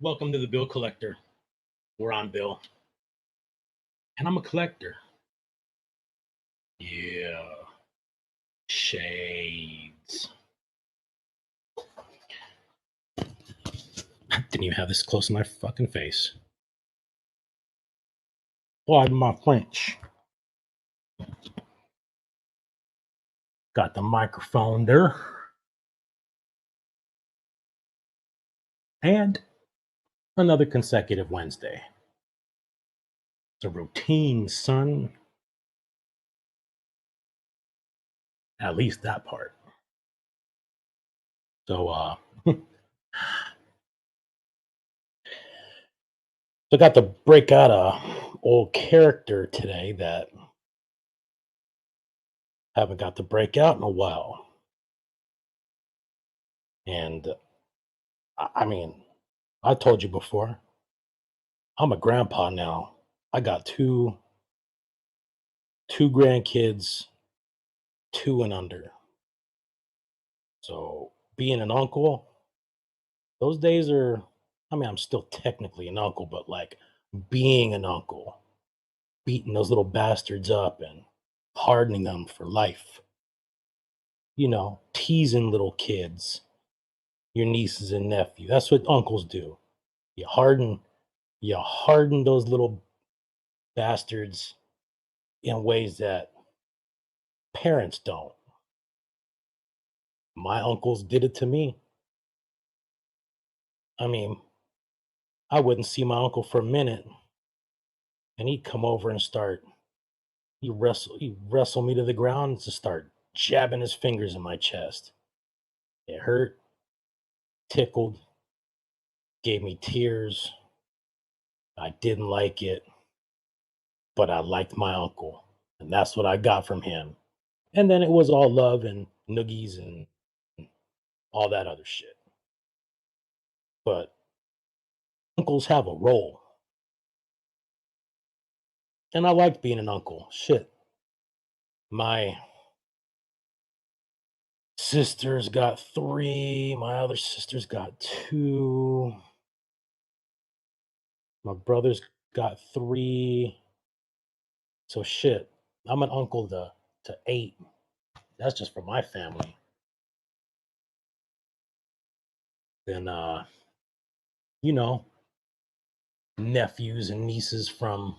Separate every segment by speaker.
Speaker 1: Welcome to the Bill Collector. We're on Bill. And I'm a collector. Yeah. Shades. Didn't even have this close to my fucking face. Pardon my French. Got the microphone there. And another consecutive Wednesday. It's a routine, son. At least that part. So I got to break out a old character today that I haven't got to break out in a while. And I mean, I told you before, I'm a grandpa now. I got two grandkids, 2 and under. So being an uncle, those days are, I mean, I'm still technically an uncle, but like being an uncle, beating those little bastards up and hardening them for life. Teasing little kids, your nieces and nephews. That's what uncles do. You harden, you harden those little bastards in ways that parents don't. My uncles did it to me. I mean, I wouldn't see my uncle for a minute, and he'd come over and he'd wrestle me to the ground and just start jabbing his fingers in my chest. It hurt, tickled, gave me tears. I didn't like it, but I liked my uncle, and that's what I got from him. And then it was all love and noogies and all that other shit. But uncles have a role, and I liked being an uncle. Shit, my sister's got 3. My other sister's got 2. My brother's got 3. So shit, I'm an uncle to 8. That's just for my family. Then you know, nephews and nieces from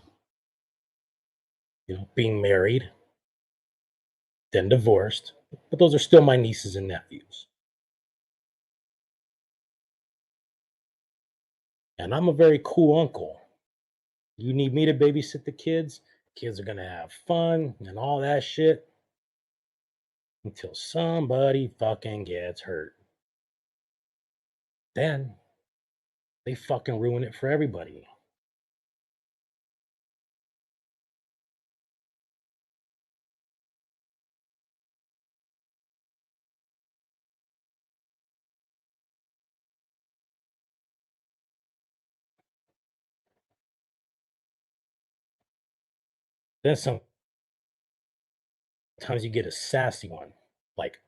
Speaker 1: being married, then divorced. But those are still my nieces and nephews. And I'm a very cool uncle. You need me to babysit the kids, kids are gonna have fun and all that shit until somebody fucking gets hurt. Then they fucking ruin it for everybody. Then sometimes you get a sassy one. Like,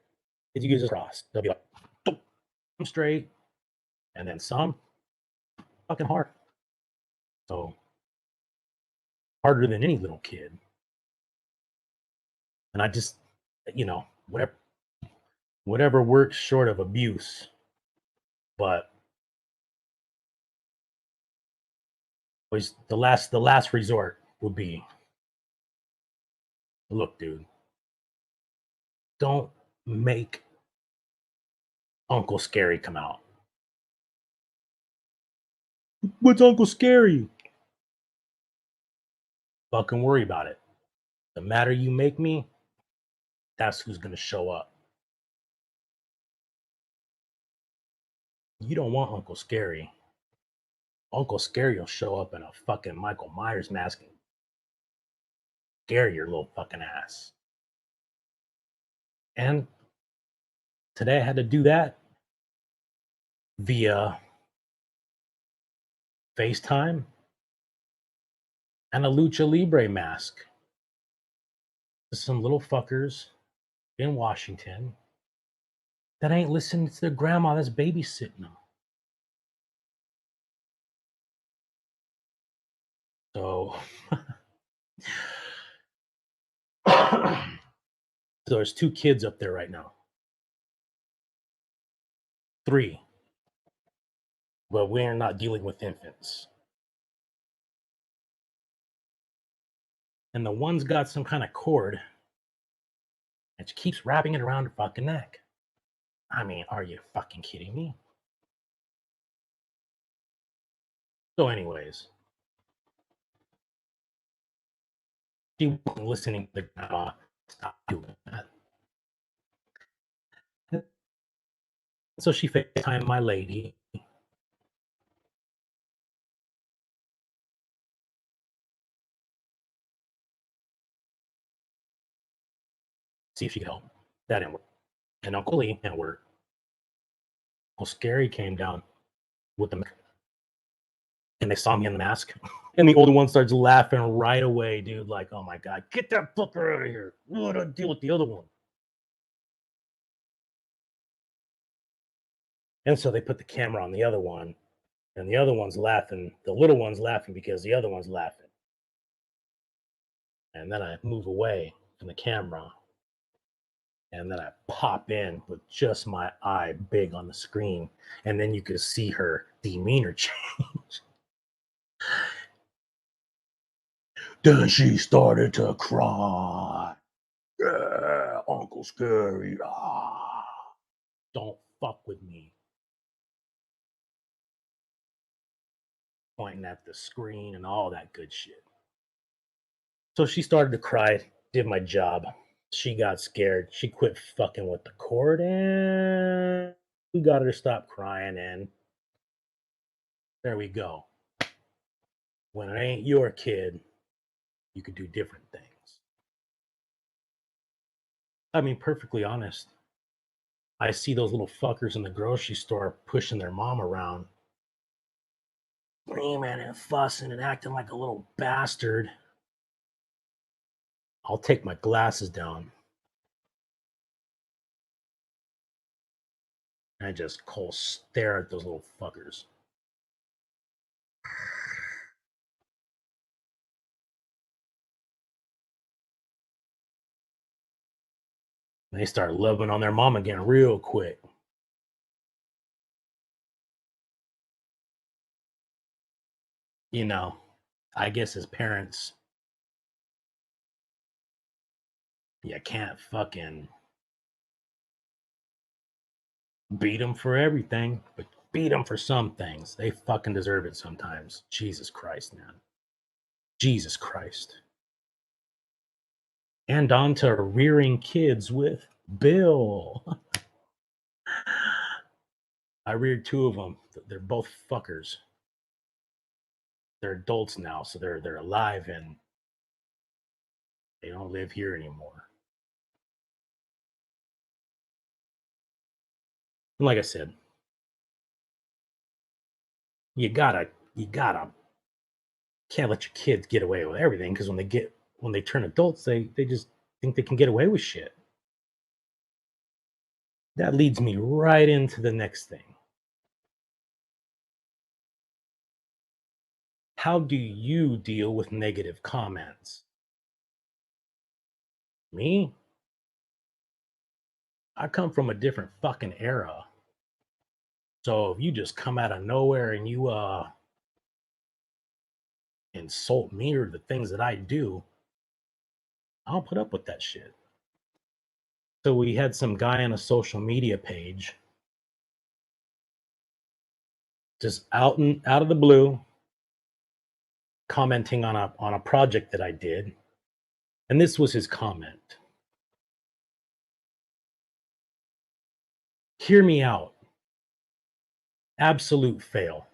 Speaker 1: did you use a cross? They'll be like, "Nope, I'm straight." And then some fucking hard. So harder than any little kid. And I just, whatever works short of abuse. But always the last resort would be, look, dude, don't make Uncle Scary come out. What's Uncle Scary? Fucking worry about it. The madder you make me, that's who's gonna show up. You don't want Uncle Scary. Uncle Scary will show up in a fucking Michael Myers mask and scare your little fucking ass. And today I had to do that via FaceTime and a Lucha Libre mask to some little fuckers in Washington that ain't listening to their grandma that's babysitting them. So, so there's 2 kids up there right now. 3, but we're not dealing with infants. And the one's got some kind of cord, and she keeps wrapping it around her fucking neck. I mean, are you fucking kidding me? So, anyways, she wasn't listening to the grandma. Stop doing that. So she FaceTimed my lady. See if she could help. That didn't work. And Uncle Lee didn't work. Uncle Scary came down with the mask, and they saw me in the mask. And the older one starts laughing right away, dude. Like, oh my God, get that fucker out of here. What do I deal with the other one? And so they put the camera on the other one, and the other one's laughing. The little one's laughing because the other one's laughing. And then I move away from the camera, and then I pop in with just my eye big on the screen, and then you could see her demeanor change. Then she started to cry. Yeah, Uncle Scary. Ah, don't fuck with me. Pointing at the screen and all that good shit. So she started to cry, did my job. She got scared. She quit fucking with the cord, and we got her to stop crying, and there we go. When it ain't your kid, you could do different things. I mean, perfectly honest, I see those little fuckers in the grocery store pushing their mom around, screaming and fussing and acting like a little bastard. I'll take my glasses down and I just cold stare at those little fuckers. And they start loving on their mom again real quick. You know, I guess as parents, you can't fucking beat them for everything, but beat them for some things. They fucking deserve it sometimes. Jesus Christ, man. Jesus Christ. And on to rearing kids with Bill. I reared 2 of them. They're both fuckers. They're adults now, so they're alive and they don't live here anymore. And like I said, you gotta can't let your kids get away with everything because when they turn adults, they just think they can get away with shit. That leads me right into the next thing. How do you deal with negative comments? Me? I come from a different fucking era. So if you just come out of nowhere and you insult me or the things that I do, I'll put up with that shit. So we had some guy on a social media page just out of the blue commenting on a project that I did. And this was his comment. Hear me out. Absolute fail.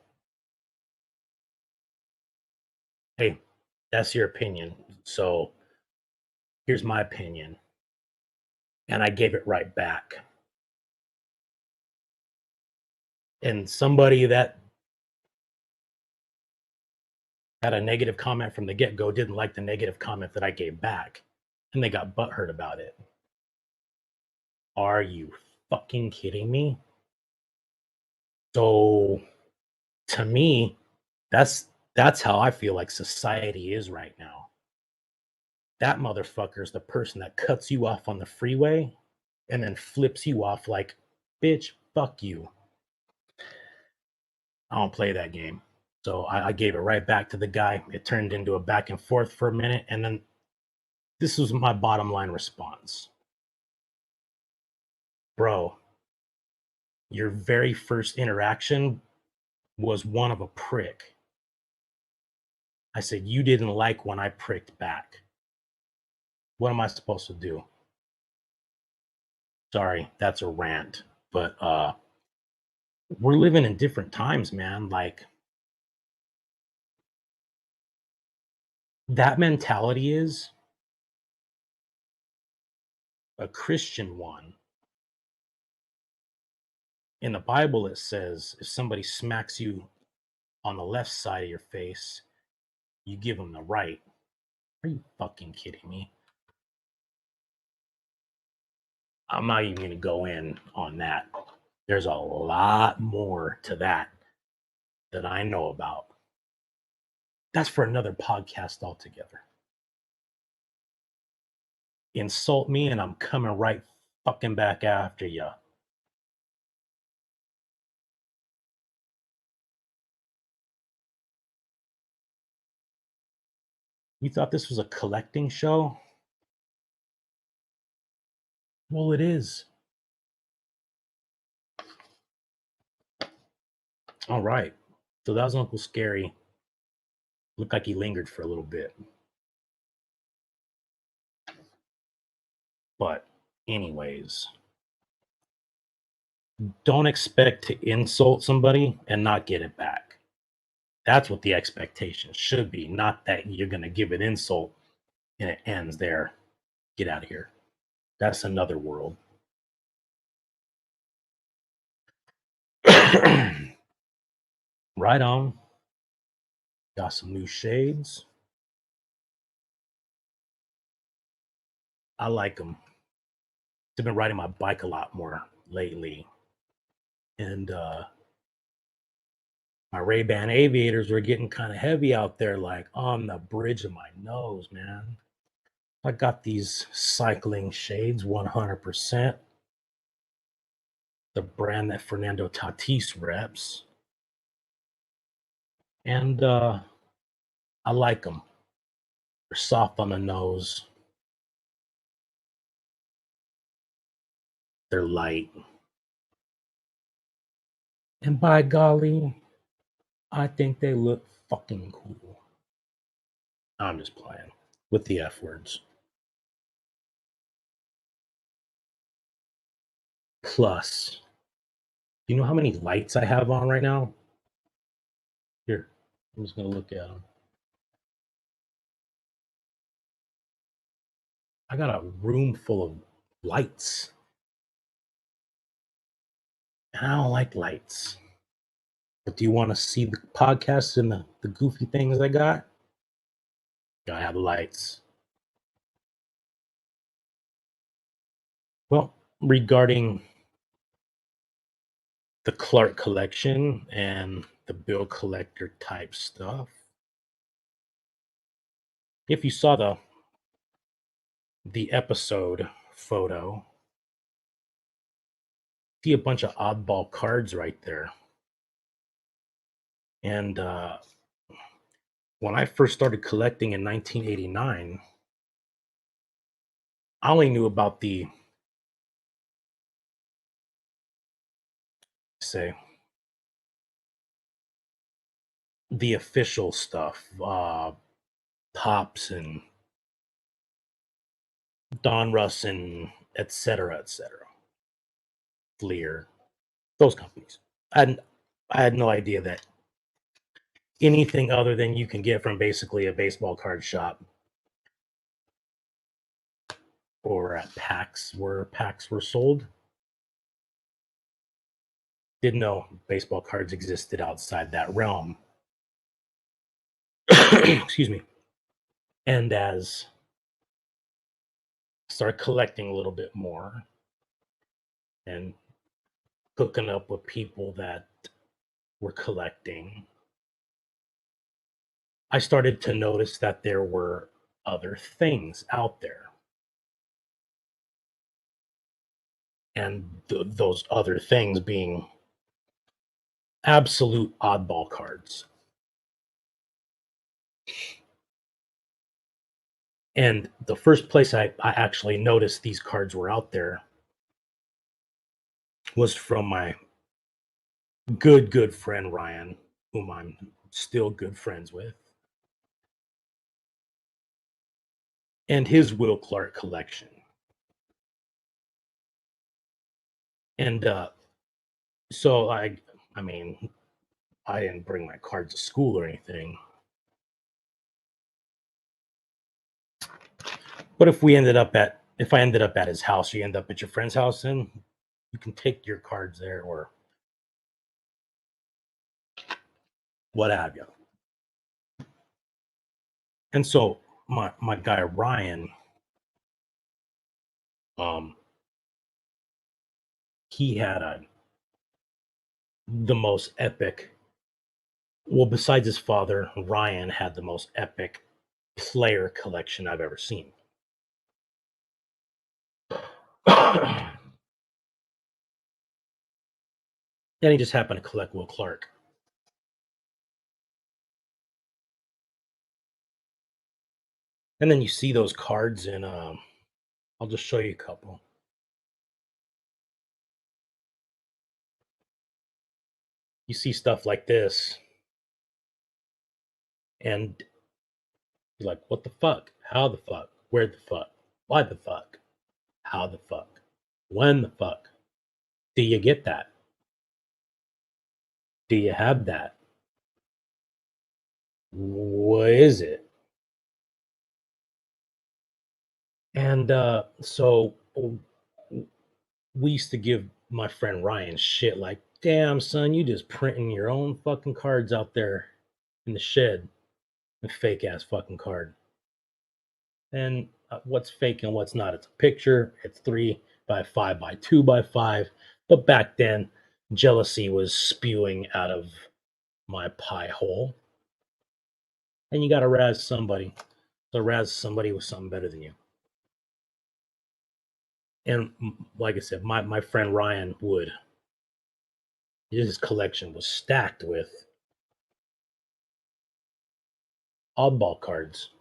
Speaker 1: Hey, that's your opinion. So here's my opinion. And I gave it right back. And somebody that had a negative comment from the get go didn't like the negative comment that I gave back. And they got butthurt about it. Are you fucking kidding me? So to me, that's That's how I feel like society is right now. That motherfucker is the person that cuts you off on the freeway and then flips you off like, bitch, fuck you. I don't play that game. So I gave it right back to the guy. It turned into a back and forth for a minute. And then this was my bottom line response. Bro, your very first interaction was one of a prick. I said, you didn't like when I pricked back. What am I supposed to do? Sorry, that's a rant. But we're living in different times, man. Like that mentality is a Christian one. In the Bible, it says if somebody smacks you on the left side of your face, you give them the right. Are you fucking kidding me? I'm not even going to go in on that. There's a lot more to that I know about. That's for another podcast altogether. Insult me and I'm coming right fucking back after you. You thought this was a collecting show? Well, it is. All right. So that was Uncle Scary. Looked like he lingered for a little bit. But, anyways, don't expect to insult somebody and not get it back. That's what the expectation should be, not that you're going to give an insult and it ends there. Get out of here. That's another world. Right on. Got some new shades. I like them. I've been riding my bike a lot more lately. And my Ray-Ban aviators were getting kind of heavy out there, like on the bridge of my nose, man. I got these cycling shades, 100%. The brand that Fernando Tatis reps. And I like them. They're soft on the nose. They're light. And by golly, I think they look fucking cool. I'm just playing with the F words. Plus, you know how many lights I have on right now? Here, I'm just going to look at them. I got a room full of lights. And I don't like lights. But do you want to see the podcast and the goofy things I got? Gotta have lights. Well, regarding the Clark collection and the bill collector type stuff, if you saw the episode photo, see a bunch of oddball cards right there. And when I first started collecting in 1989, I only knew about say the official stuff, Pops and Don Russ and et cetera, Fleer, those companies. I had no idea that anything other than you can get from basically a baseball card shop or at PAX where packs were sold. Didn't know baseball cards existed outside that realm. Excuse me. And as I started collecting a little bit more and hooking up with people that were collecting, I started to notice that there were other things out there. And those other things being absolute oddball cards. And the first place I actually noticed these cards were out there was from my good friend Ryan, whom I'm still good friends with, and his Will Clark collection. And so I mean, I didn't bring my cards to school or anything. But if I ended up at his house, you end up at your friend's house, and you can take your cards there or what have you. And so my guy Ryan, um, he had the most epic. Well, besides his father, Ryan had the most epic player collection I've ever seen. And he just happened to collect Will Clark. And then you see those cards in I'll just show you a couple. You see stuff like this, and you're like, what the fuck? How the fuck? Where the fuck? Why the fuck? How the fuck? When the fuck? Do you get that? Do you have that? What is it? And so we used to give my friend Ryan shit like, damn, son, you just printing your own fucking cards out there in the shed. A fake ass fucking card. And what's fake and what's not? It's a picture, it's 3x5 by 2x5. But back then, jealousy was spewing out of my pie hole. And you got to razz somebody. So razz somebody with something better than you. And like I said, my friend Ryan Wood, his collection was stacked with oddball cards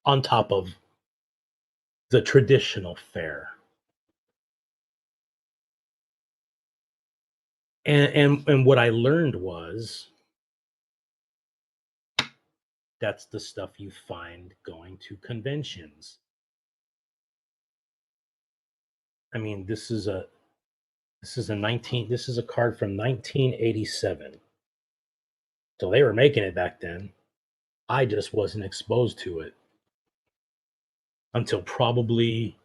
Speaker 1: on top of the traditional fare. And what I learned was that's the stuff you find going to conventions. I mean, this is a card from 1987. So they were making it back then. I just wasn't exposed to it until probably,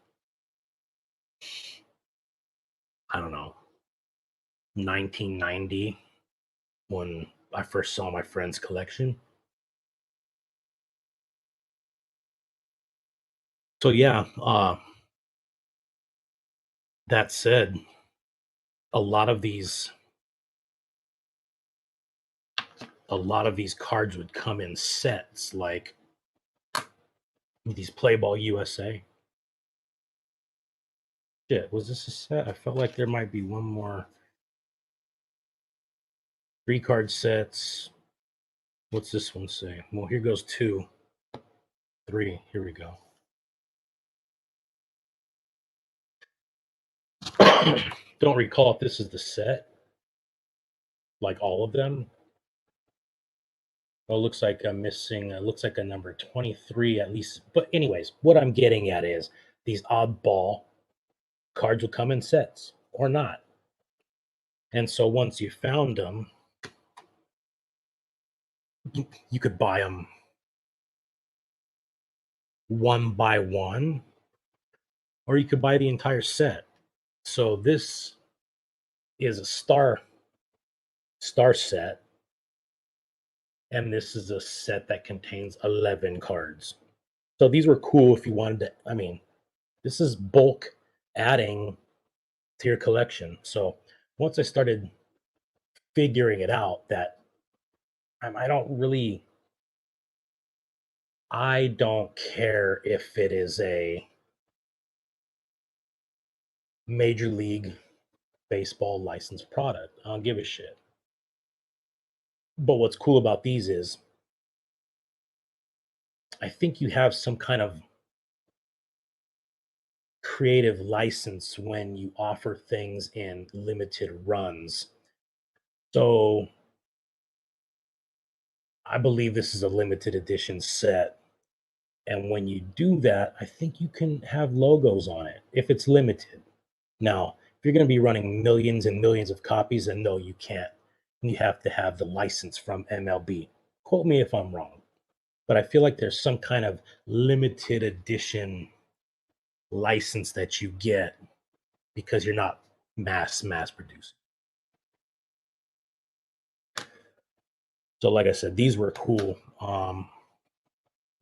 Speaker 1: I don't know, 1990 when I first saw my friend's collection. So yeah, that said, a lot of these a lot of these cards would come in sets like these Play Ball USA. Shit, was this a set? I felt like there might be one more. 3 card sets. What's this one say? Well, here goes 2, 3. Here we go. Don't recall if this is the set, like all of them. Oh, looks like I'm missing. Looks like a number 23 at least. But anyways, what I'm getting at is these oddball cards will come in sets or not. And so once you found them, you could buy them one by one, or you could buy the entire set. So this is a star set, and this is a set that contains 11 cards. So these were cool if you wanted to. I mean, this is bulk adding to your collection. So once I started figuring it out that I don't really I don't care if it is a Major League Baseball licensed product. I don't give a shit. But what's cool about these is I think you have some kind of creative license when you offer things in limited runs. So I believe this is a limited edition set. And when you do that, I think you can have logos on it if it's limited. Now, if you're going to be running millions and millions of copies, then no, you can't. You have to have the license from MLB. Quote me if I'm wrong, but I feel like there's some kind of limited edition license that you get because you're not mass produced. So, like I said, these were cool.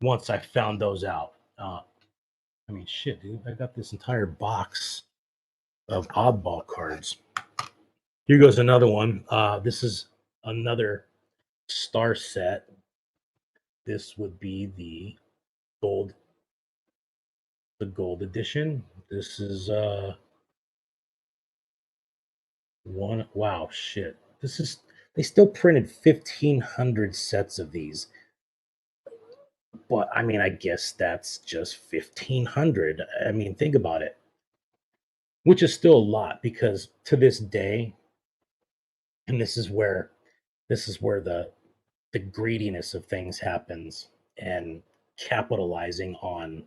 Speaker 1: Once I found those out, I mean, shit, dude, I got this entire box of oddball cards. Here goes another one. This is another star set. This would be gold, the gold edition. This is one. Wow, shit. This is they still printed 1,500 sets of these, but I mean, I guess that's just 1,500. I mean, think about it, which is still a lot because to this day, and this is where the greediness of things happens and capitalizing on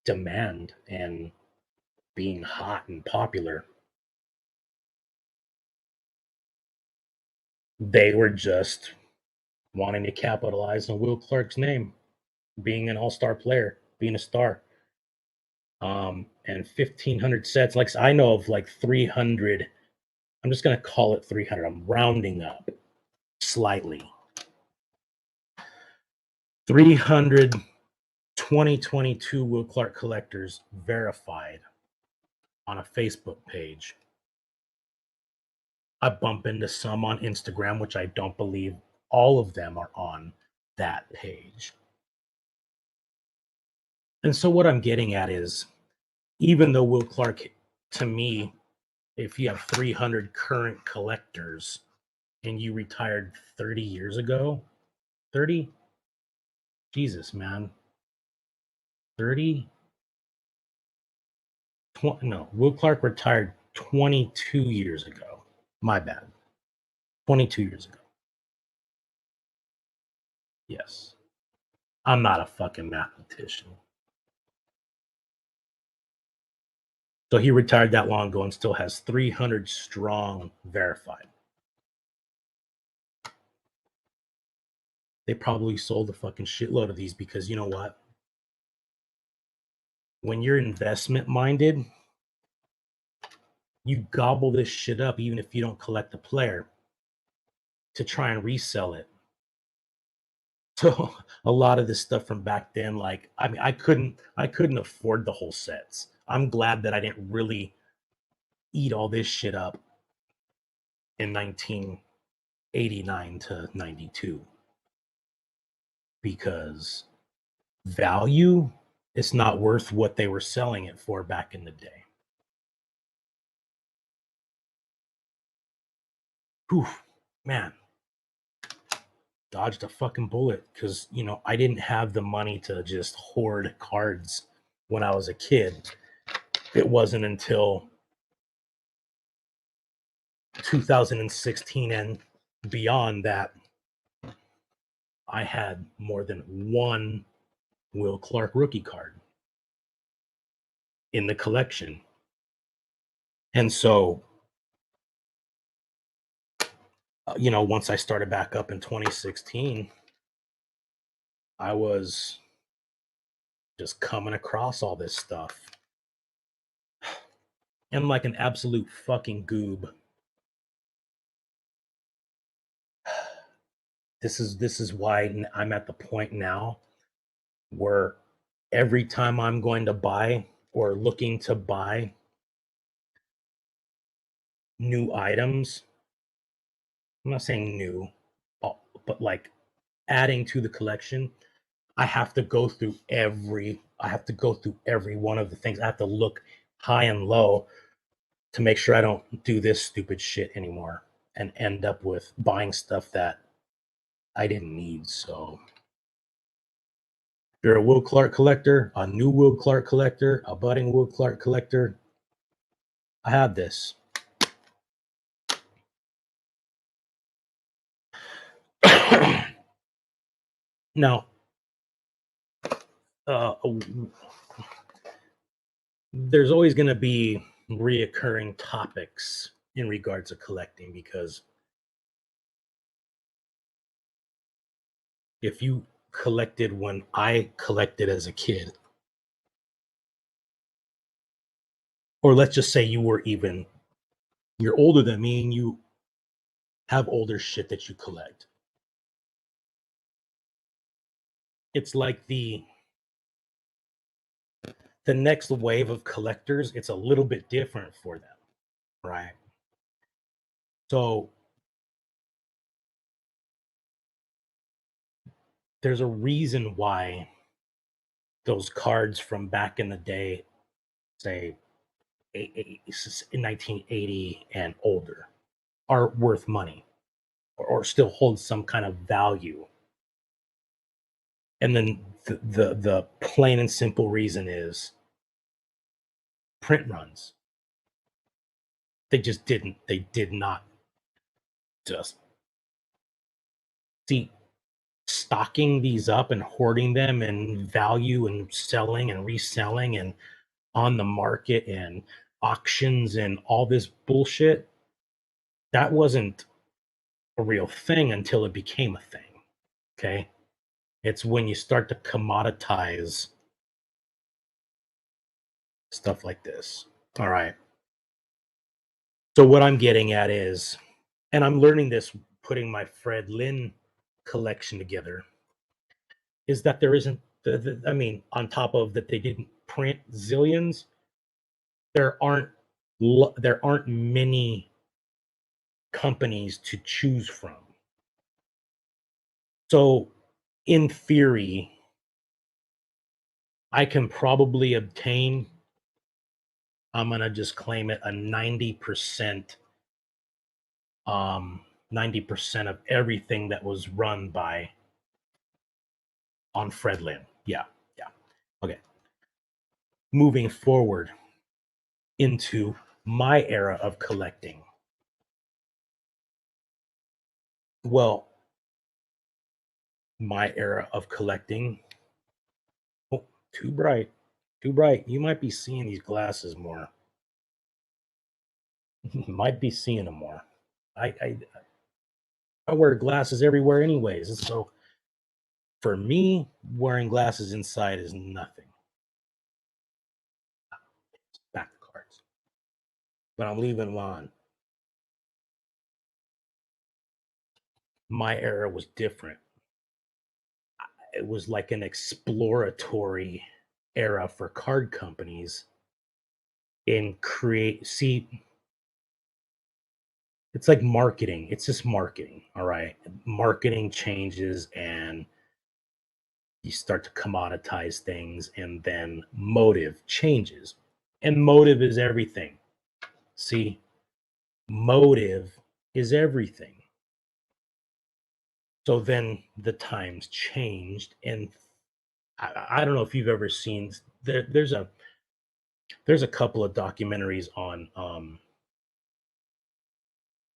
Speaker 1: demand and being hot and popular. They were just wanting to capitalize on Will Clark's name, being an all-star player, being a star. And 1,500 sets, like I know of like 300. I'm just gonna call it 300. I'm rounding up slightly. 300 2022 Will Clark collectors verified on a Facebook page. I bump into some on Instagram, which I don't believe all of them are on that page. And so what I'm getting at is even though Will Clark, to me, if you have 300 current collectors and you retired 30 years ago, 30? Jesus, man. 30? No, Will Clark retired 22 years ago. My bad. 22 years ago. Yes. I'm not a fucking mathematician. So he retired that long ago and still has 300 strong verified. They probably sold a fucking shitload of these because you know what? When you're investment minded, you gobble this shit up even if you don't collect the player to try and resell it. So a lot of this stuff from back then, like I mean, I couldn't afford the whole sets. I'm glad that I didn't really eat all this shit up in 1989 to 92 because value is not worth what they were selling it for back in the day. Whew, man, dodged a fucking bullet because I didn't have the money to just hoard cards when I was a kid. It wasn't until 2016 and beyond that I had more than one Will Clark rookie card in the collection. And so, once I started back up in 2016, I was just coming across all this stuff. And like an absolute fucking goob. This is why I'm at the point now where every time I'm going to buy or looking to buy new items, I'm not saying new, but like adding to the collection, I have to go through every one of the things. I have to look high and low to make sure I don't do this stupid shit anymore and end up with buying stuff that I didn't need. So if you're a Will Clark collector, a new Will Clark collector, a budding Will Clark collector, I have this. Now, uh, there's always going to be reoccurring topics in regards to collecting, because if you collected when I collected as a kid, or let's just say you're older than me and you have older shit that you collect. It's like the next wave of collectors, it's a little bit different for them, right? So there's a reason why those cards from back in the day, say in 1980 and older, are worth money, or still hold some kind of value. And then the plain and simple reason is print runs. They did not just see stocking these up and hoarding them and value and selling and reselling and on the market and auctions and all this bullshit. That wasn't a real thing until it became a thing. Okay. It's when you start to commoditize stuff like this. All right. So what I'm getting at is, and I'm learning this putting my Fred Lynn collection together, is that there isn't I mean, on top of that they didn't print zillions, there aren't there aren't many companies to choose from. So in theory, I can probably obtain, I'm gonna just claim it, a 90% of everything that was run by on Fred Lynn. Yeah, yeah. Okay. Moving forward into my era of collecting. Well, my era of collecting. Oh, too bright. Too bright. You might be seeing these glasses more. Might be seeing them more. I I wear glasses everywhere anyways. So for me, wearing glasses inside is nothing. Back the cards. But I'm leaving them on. My era was different. It was like an exploratory era for card companies in create see it's like marketing. It's just marketing, all right? Marketing changes and you start to commoditize things, and then motive changes. And motive is everything. See, motive is everything. So then the times changed, and I don't know if you've ever seen there's a couple of documentaries on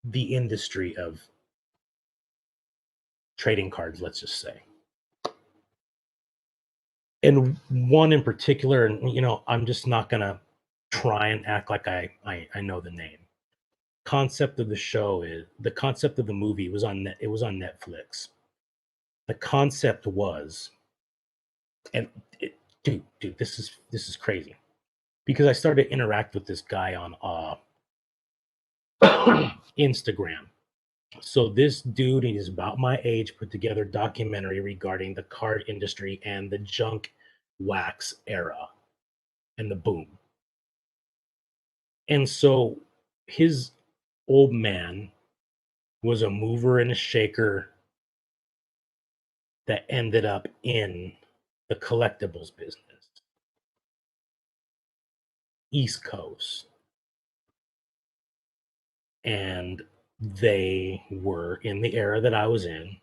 Speaker 1: the industry of trading cards, let's just say. And one in particular, and I'm just not gonna try and act like I know the name. Concept of the show is the concept of the movie was on it was on Netflix. The concept was, and dude, this is crazy, because I started to interact with this guy on Instagram. So this dude, he's about my age, put together a documentary regarding the card industry and the junk wax era and the boom. And so his old man was a mover and a shaker that ended up in the collectibles business. East Coast. And they were in the era that I was in,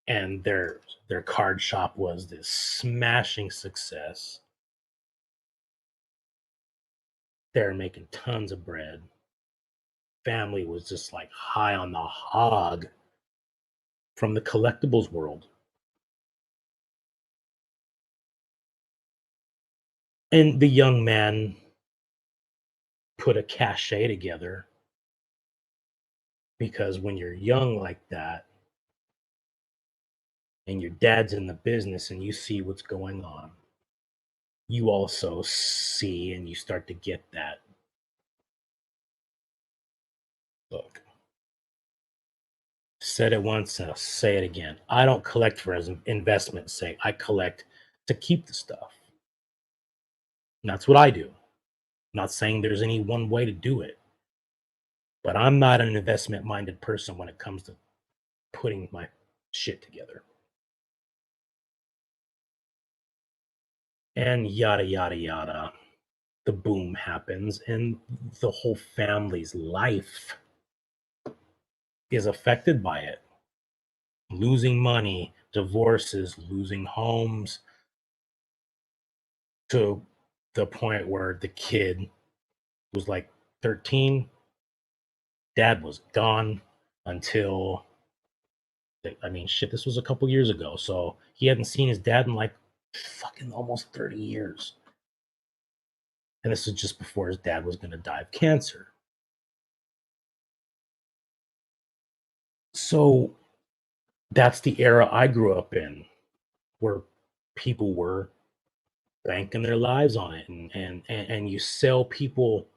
Speaker 1: and their card shop was this smashing success. They're making tons of bread. Family was just like high on the hog from the collectibles world. And the young man put a cachet together because when you're young like that and your dad's in the business and you see what's going on, you also see and you start to get that. Look, said it once and I'll say it again. I don't collect for investment's sake. I collect to keep the stuff. And that's what I do. I'm not saying there's any one way to do it, but I'm not an investment minded person when it comes to putting my shit together. And yada, yada, yada. The boom happens, and the whole family's life is affected by it. Losing money, divorces, losing homes, to the point where the kid was like 13. Dad was gone until, I mean, shit, this was a couple years ago. So he hadn't seen his dad in like fucking almost 30 years. And this was just before his dad was going to die of cancer. So that's the era I grew up in, where people were banking their lives on it. And you sell people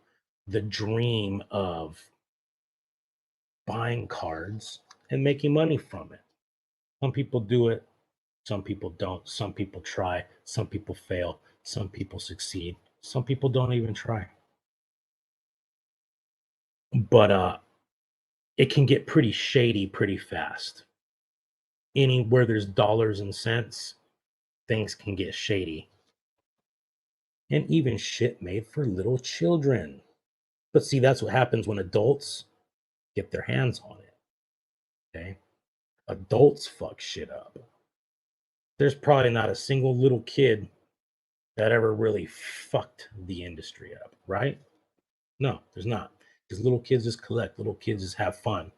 Speaker 1: the dream of buying cards and making money from it. Some people do it, some people don't. Some people try, some people fail, some people succeed, some people don't even try. But it can get pretty shady pretty fast. Anywhere there's dollars and cents, things can get shady. And even shit made for little children. But see, that's what happens when adults get their hands on it. Okay? Adults fuck shit up. There's probably not a single little kid that ever really fucked the industry up, right? No, there's not. Because little kids just collect, little kids just have fun.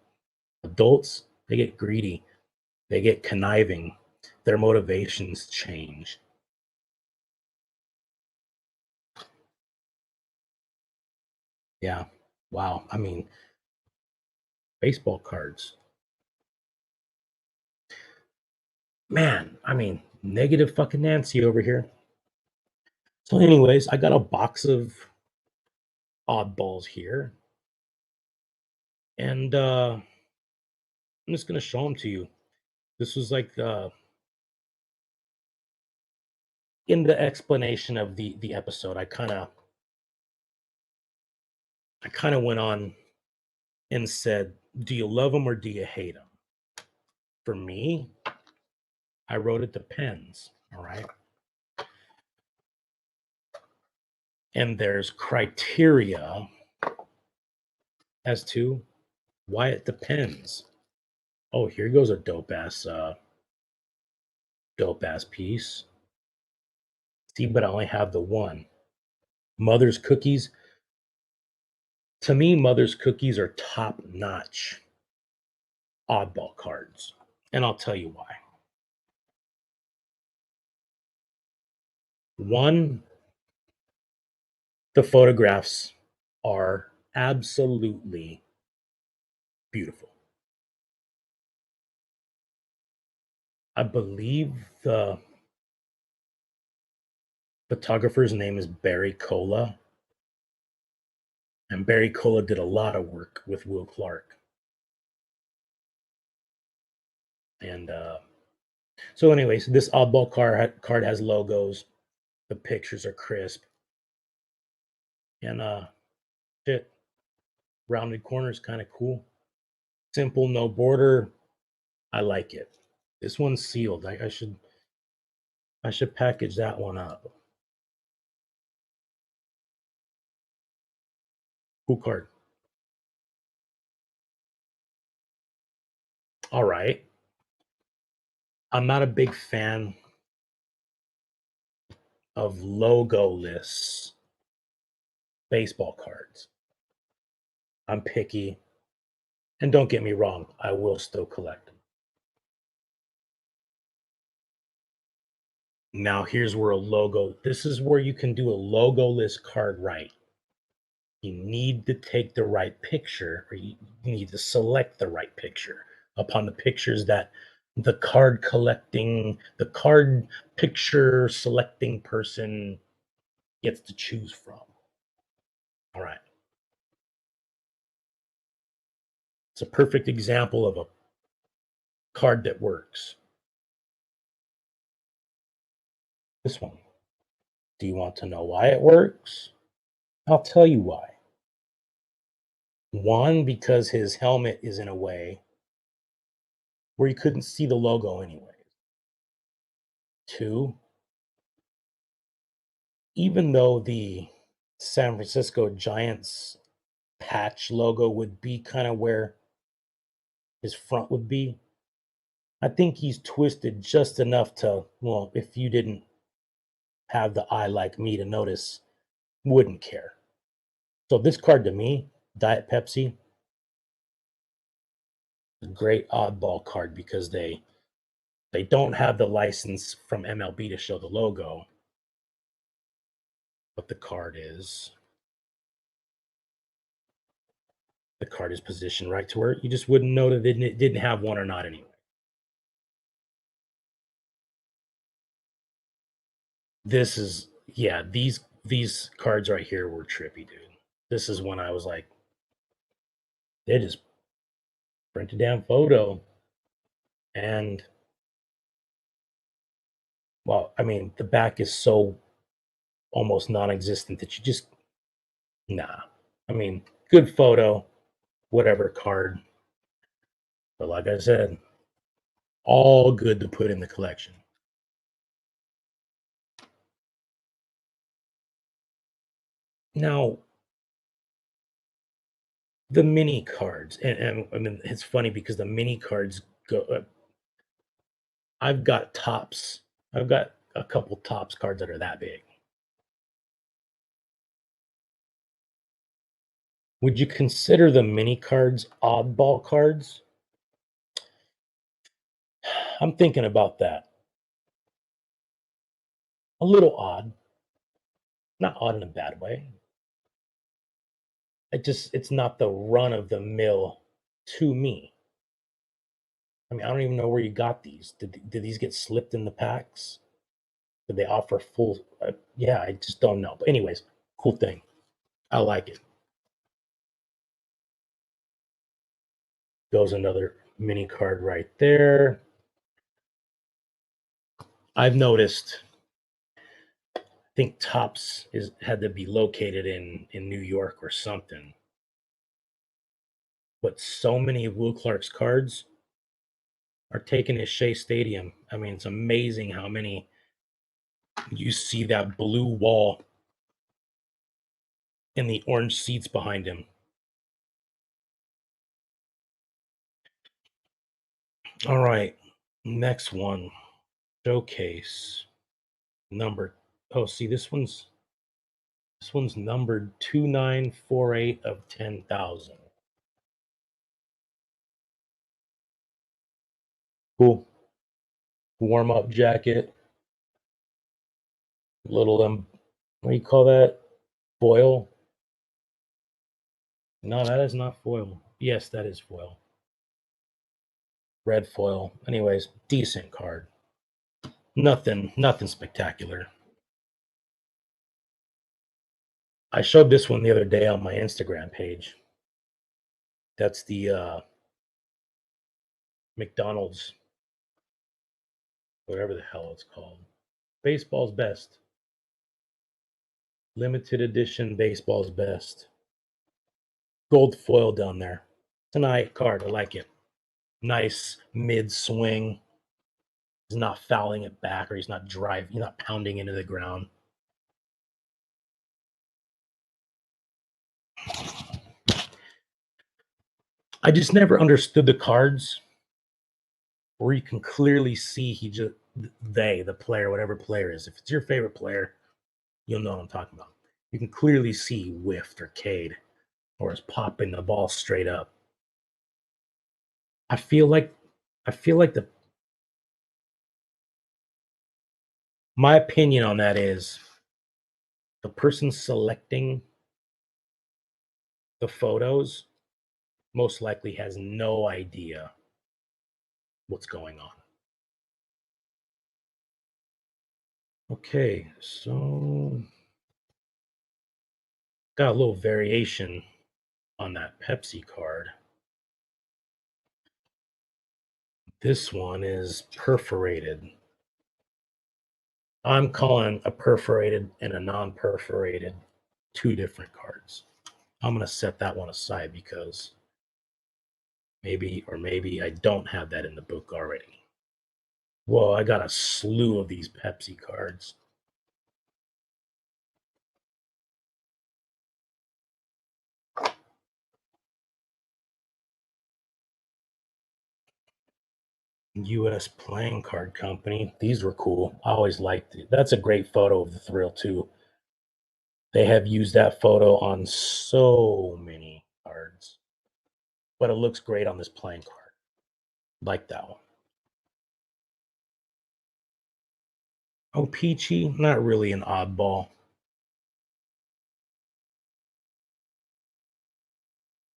Speaker 1: Adults, they get greedy, they get conniving, their motivations change. Yeah. Wow. I mean, baseball cards. Man, I mean, negative fucking Nancy over here. So, anyways, I got a box of oddballs here. And I'm just gonna show them to you. This was like in the explanation of the episode. I kind of went on and said, "Do you love them or do you hate them?" For me, I wrote it depends. All right, and there's criteria as to why it depends. Oh, here goes a dope ass piece. See, but I only have the one. Mother's cookies. To me, Mother's cookies are top notch oddball cards. And I'll tell you why. One, the photographs are absolutely beautiful. I believe the photographer's name is Barry Cola. And Barry Cola did a lot of work with Will Clark. And so, anyways, this oddball card has logos. The pictures are crisp. And shit, rounded corners kind of cool. Simple, no border. I like it. This one's sealed. I should package that one up. Cool card. All right. I'm not a big fan of logo-less baseball cards. I'm picky, and don't get me wrong, I will still collect them. Now, here's where this is where you can do a logo-less card right. You need to take the right picture, or you need to select the right picture upon the pictures that the card picture selecting person gets to choose from. All right. It's a perfect example of a card that works. This one. Do you want to know why it works? I'll tell you why. One, because his helmet is in a way where you couldn't see the logo anyway. Two, even though the San Francisco Giants patch logo would be kind of where his front would be, I think he's twisted just enough to, well, if you didn't have the eye like me to notice, wouldn't care. So this card to me, Diet Pepsi, a great oddball card because they don't have the license from MLB to show the logo, but the card is positioned right to where you just wouldn't know that it didn't have one or not anyway. This is yeah, these cards right here were trippy, dude. This is when I was like, they just print a damn photo and well, I mean, the back is so almost non-existent that you just nah. I mean, good photo, whatever card, but like I said, all good to put in the collection. Now, the mini cards, and I mean, it's funny because the mini cards go. I've got tops. I've got a couple tops cards that are that big. Would you consider the mini cards oddball cards? I'm thinking about that. A little odd, not odd in a bad way. It's not the run of the mill to me. I mean, I don't even know where you got these. Did these get slipped in the packs? Did they offer full? Yeah, I just don't know. But anyways, cool thing. I like it. Goes another mini card right there. I've noticed. I think Tops is had to be located in New York or something. But so many of Will Clark's cards are taken at Shea Stadium. I mean, it's amazing how many you see that blue wall and the orange seats behind him. All right, next one. Showcase number. Oh, see this one's numbered 2948 of 10,000. Cool. Warm up jacket. Little what do you call that? Foil? No, that is not foil. Yes, that is foil. Red foil. Anyways, decent card. Nothing spectacular. I showed this one the other day on my Instagram page. That's the McDonald's, whatever the hell it's called. Baseball's best. Limited edition baseball's best. Gold foil down there. It's a nice card. I like it. Nice mid swing. He's not fouling it back, or he's not pounding into the ground. I just never understood the cards where you can clearly see the player, whatever player is. If it's your favorite player, you'll know what I'm talking about. You can clearly see whiffed or K'd or is popping the ball straight up. I feel like the my opinion on that is the person selecting the photos most likely has no idea what's going on. Okay, so got a little variation on that Pepsi card. This one is perforated. I'm calling a perforated and a non-perforated two different cards. I'm going to set that one aside because maybe I don't have that in the book already. Whoa, I got a slew of these Pepsi cards. U.S. Playing Card Company. These were cool. I always liked it. That's a great photo of the Thrill, too. They have used that photo on so many cards, but it looks great on this playing card. Like that one. Oh, Peachy, not really an oddball.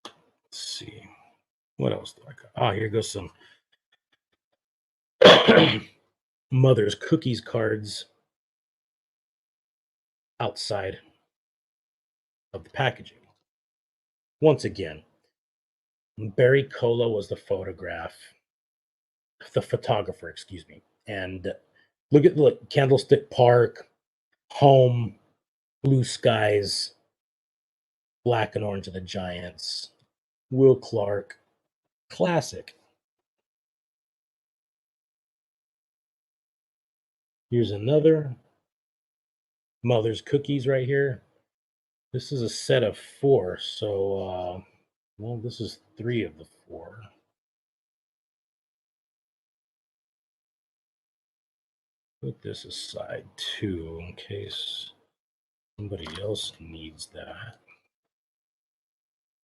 Speaker 1: Let's see. What else do I got? Oh, here goes some Mother's Cookies cards outside of the packaging. Once again, Barry Cola was the photographer, excuse me. And look, Candlestick Park, Home, Blue Skies, Black and Orange of the Giants, Will Clark, classic. Here's another Mother's Cookies right here. This is a set of four, so well, this is three of the four. Put this aside too, in case somebody else needs that.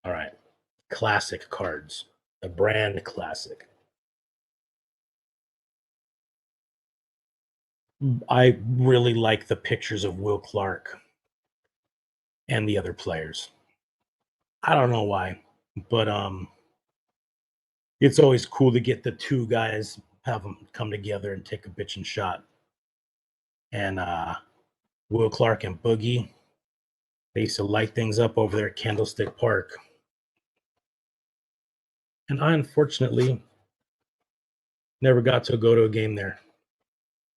Speaker 1: All right, classic cards, a brand classic. I really like the pictures of Will Clark and the other players. I don't know why, but it's always cool to get the two guys, have them come together and take a bitchin' shot. And Will Clark and Boogie, they used to light things up over there at Candlestick Park. And I unfortunately never got to go to a game there.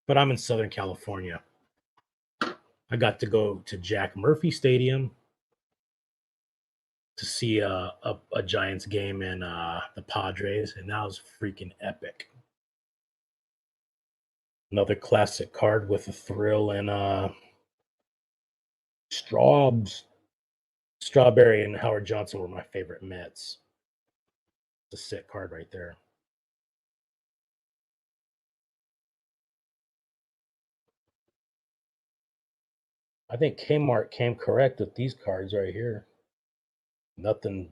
Speaker 1: But I'm in Southern California. I got to go to Jack Murphy Stadium to see a Giants game and the Padres, and that was freaking epic. Another classic card with a thrill and Straubs. Strawberry and Howard Johnson were my favorite Mets. It's a sick card right there. I think Kmart came correct with these cards right here. Nothing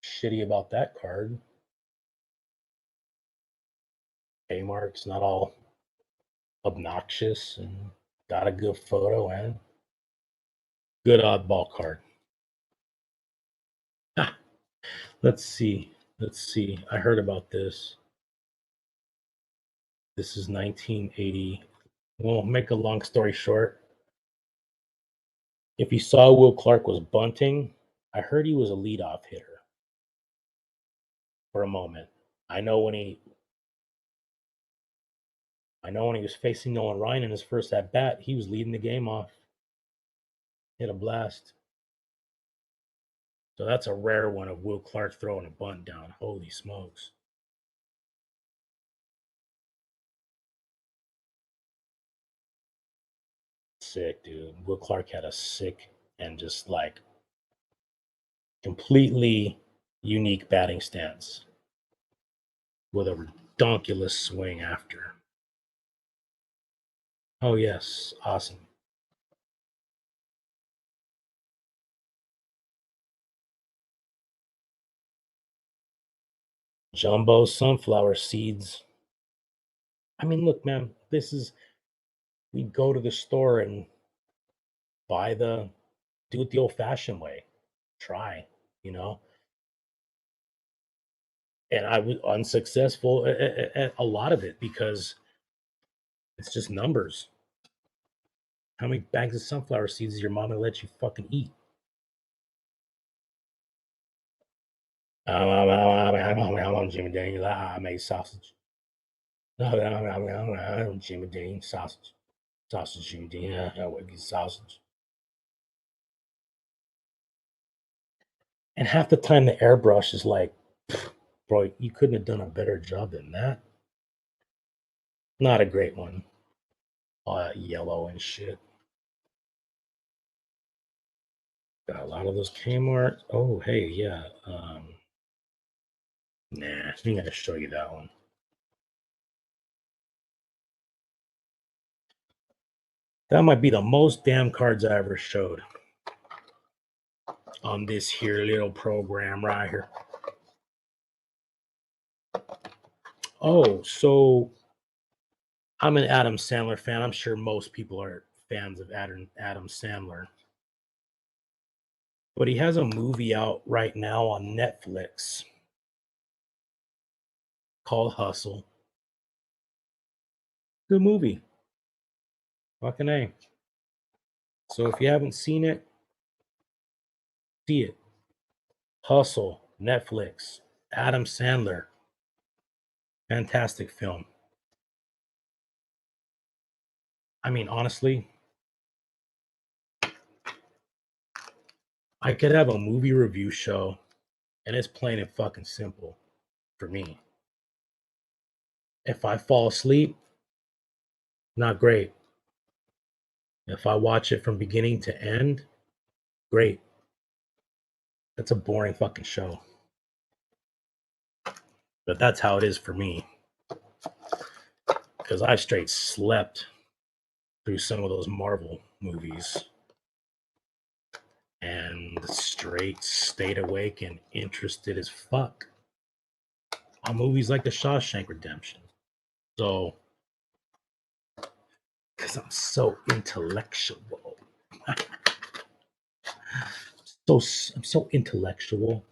Speaker 1: shitty about that card. Kmart's not all obnoxious and got a good photo and good oddball card. Ah, let's see. Let's see. I heard about this. This is 1980. Well, make a long story short. If you saw Will Clark was bunting, I heard he was a leadoff hitter for a moment. I know when he I know when he was facing Nolan Ryan in his first at bat, he was leading the game off. Hit a blast. So that's a rare one of Will Clark throwing a bunt down. Holy smokes. sick, dude. Will Clark had a sick and just like completely unique batting stance with a redonkulous swing after. Oh, yes. Awesome. Jumbo sunflower seeds. I mean, look, man, we go to the store and buy do it the old fashioned way. Try, you know? And I was unsuccessful at a lot of it because it's just numbers. How many bags of sunflower seeds does your mama let you fucking eat? I'm Jimmy Dean. I made sausage. I'm Jimmy Dean. Sausage. Sausage, Jimmy Dean. I would get sausage. And half the time the airbrush is like, bro, you couldn't have done a better job than that. Not a great one. All that yellow and shit. Got a lot of those Kmart. Oh, hey, yeah. Nah, I'm gonna show you that one. That might be the most damn cards I ever showed on this here little program right here. Oh, so I'm an Adam Sandler fan. I'm sure most people are fans of Adam Sandler. But he has a movie out right now on Netflix called Hustle. Good movie. Fucking A. So if you haven't seen it, see it. Hustle, Netflix, Adam Sandler. Fantastic film. I mean, honestly, I could have a movie review show and it's plain and fucking simple for me. If I fall asleep, not great. If I watch it from beginning to end, great. That's a boring fucking show. But that's how it is for me. Because I straight slept through some of those Marvel movies and straight stayed awake and interested as fuck on movies like The Shawshank Redemption. So, because I'm so intellectual. I'm so intellectual.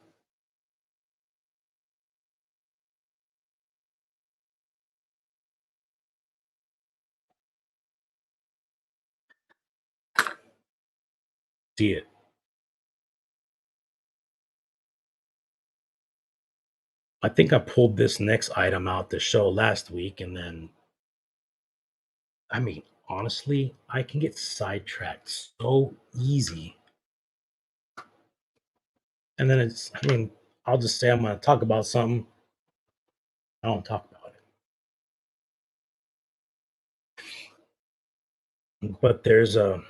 Speaker 1: See it. I think I pulled this next item out the show last week, and then, I mean, honestly, I can get sidetracked so easy. And then I mean, I'll just say I'm going to talk about something. I don't talk about it. But there's a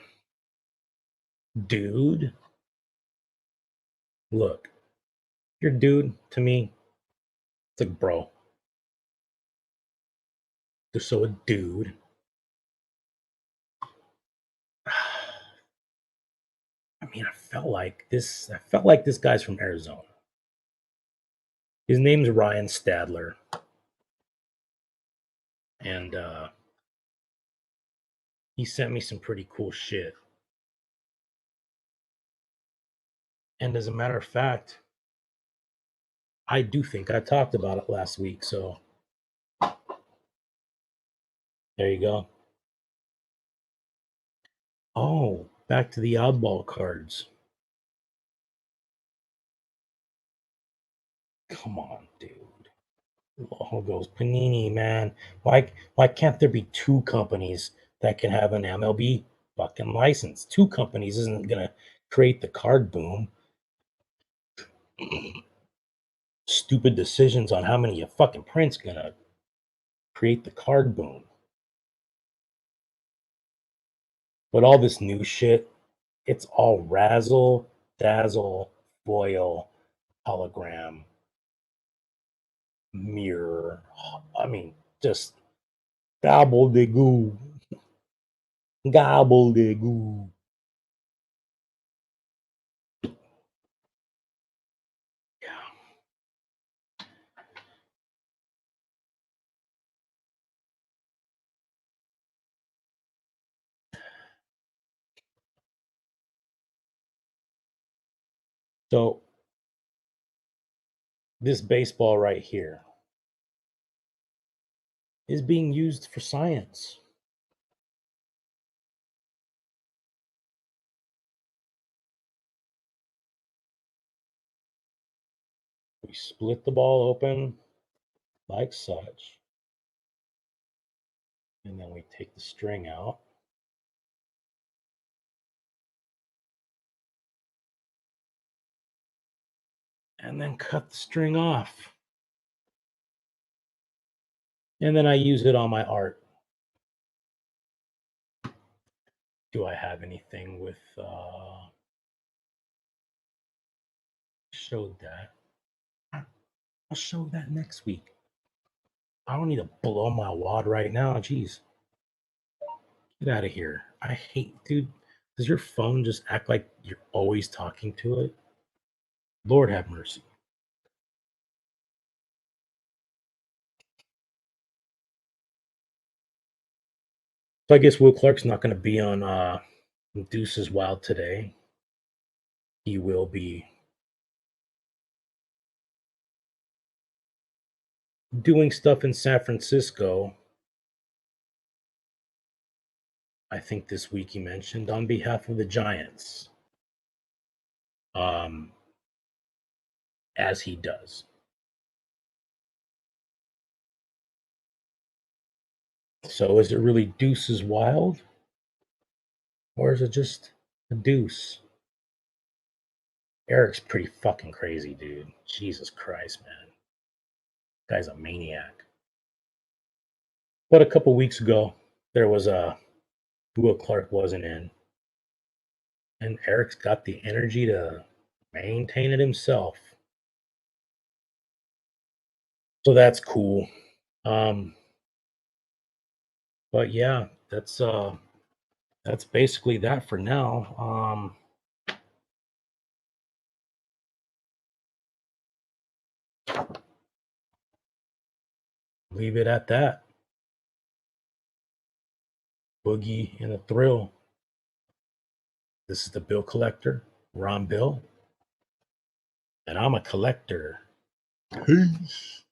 Speaker 1: dude. Look, your dude to me, it's like, bro. So a dude. I mean, I felt like this guy's from Arizona. His name's Ryan Stadler. And he sent me some pretty cool shit. And as a matter of fact, I do think I talked about it last week. So there you go. Oh, back to the oddball cards. Come on, dude. Logos, Panini, man. Why can't there be two companies that can have an MLB fucking license? Two companies isn't gonna create the card boom. Stupid decisions on how many you fucking print's gonna create the card boom. But all this new shit, it's all razzle, dazzle, foil, hologram, mirror. I mean, just gobbledygoo. Gobbledygoo. Yeah. So this baseball right here is being used for science. We split the ball open like such, and then we take the string out. And then cut the string off. And then I use it on my art. Do I have anything with showed that? I'll show that next week. I don't need to blow my wad right now. Jeez. Get out of here. I hate, dude. Does your phone just act like you're always talking to it? Lord have mercy. So I guess Will Clark's not going to be on Deuces Wild today. He will be doing stuff in San Francisco. I think this week he mentioned on behalf of the Giants. Um, as he does. So is it really Deuces Wild? Or is it just a deuce? Eric's pretty fucking crazy, dude. Jesus Christ, man. Guy's a maniac. But a couple weeks ago, there was a Will Clark wasn't in. And Eric's got the energy to maintain it himself. So that's cool. Um, but yeah, that's basically that for now. Leave it at that. Boogie and the Thrill. This is the Bill Collector, Ron Bill, and I'm a collector. Peace.